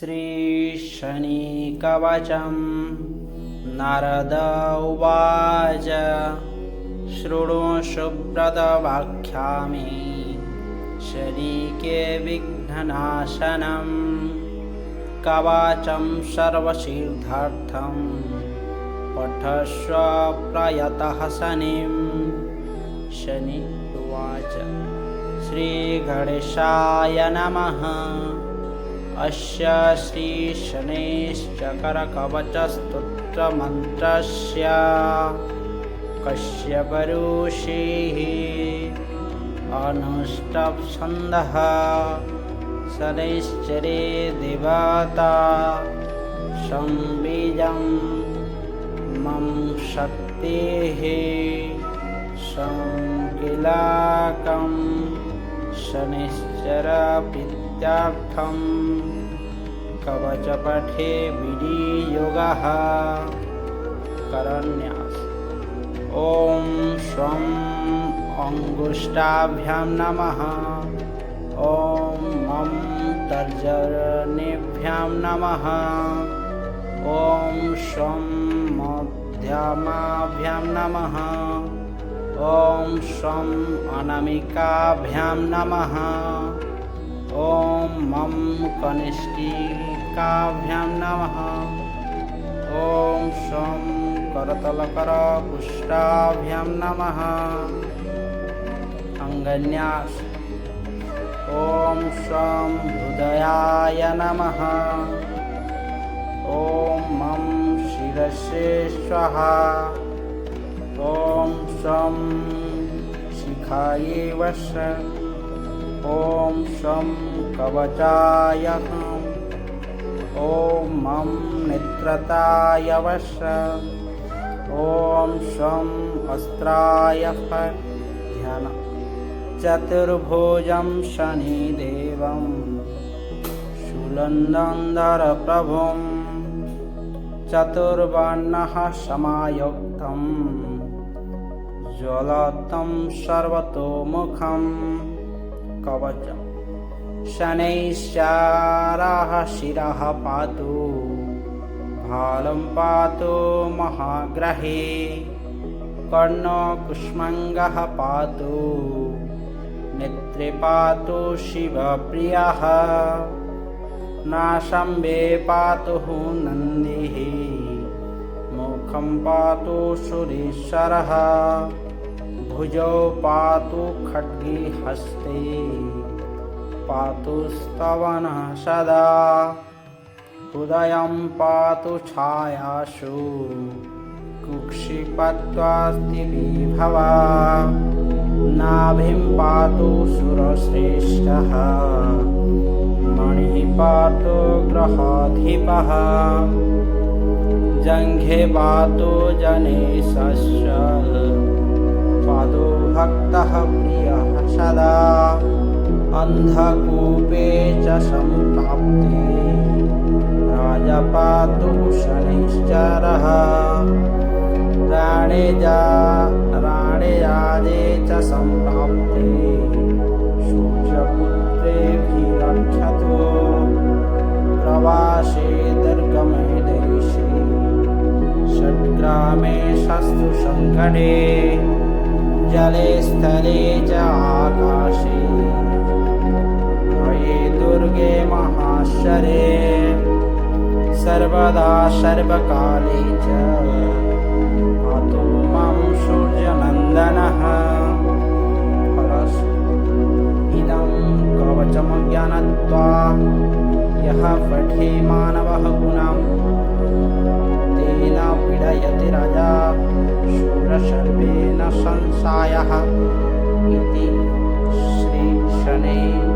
श्रीशनिकवचं नारद उवाच शृणु सुव्रतवाक्यामि शरीके विघ्ननाशनं कवचं सर्वसिद्ध्यर्थं पठस्व प्रयतः शनिं। शनि उवाच श्रीगणेशाय नमः। अस्य श्रीशनैश्चक्रकवचस्तोत्रमन्त्रस्य कश्यपऋषिः अनुष्टुप्छन्दः शनैश्चरे देवता संबीजं मम शक्तिः संकिलाकं शनैश्चरप्रीत्यर्थं कवचपठे विधियोगः। करन्यास। ॐ स्वं अंगुष्ठाभ्यां नमः। ॐ मम तर्जनीभ्यां नमः। ॐ स्वं मध्यमाभ्यां नमः। ॐ स्वं अनामिकाभ्यां नमः। ॐ मम कनिष्ठिकाभ्यां नमः। ॐ स्वं करतलकरकुष्ठाभ्यां नमः। अङ्गन्यास। ॐ स्वं हृदयाय नमः। ॐ मम शिरसे स्वाहा। ॐ स्वं शिखायै वश। ॐ स्वं कवचाय। ॐ मम नेत्रताय वश। ॐ स्वं अस्त्राय ध्यान। चतुर्भुजं शनिदेवं शूलधरप्रभुं चतुर्वर्णः समायुक्तं ज्वलतं सर्वतोमुखं कवचं। शनैश्चरः शिरः पातु भालं पातु महाग्रहे। कर्णकुष्माण्डः पातु नेत्रे पातु शिवप्रियः। नासम्बे पातु नन्दिः मुखं पातु सुरेश्वरः। भुजौ पातु खड्गे हस्ते पातु स्तवनः सदा। हृदयं पातु छायासु कुक्षिपत्वास्ति विभवा। नाभिं पातु सुरश्रेष्ठः मणिः पातु ग्रहाधिपः। जङ्घे पातु जनेशस्य पादो भक्तः प्रियः सदा। अन्धकूपे च सम्प्राप्ते राजा पातु शनैश्चरः। राणेयाजे च सम्प्राप्ते सूर्यपुत्रेभिरक्षतु। प्रवासे दुर्गमे देशे षड्ग्रामे शस्तु सङ्कटे। जले स्थले च आकाशे भये दुर्गे महाशरे। सर्वदा सर्वकाले च पातु मां सूर्यनन्दनः। इदं कवचमज्ञात्वा यः पठे मानवः गुणं तेन पीडयति राजा शूरसर्पेण संशयः। इति श्रीशनैः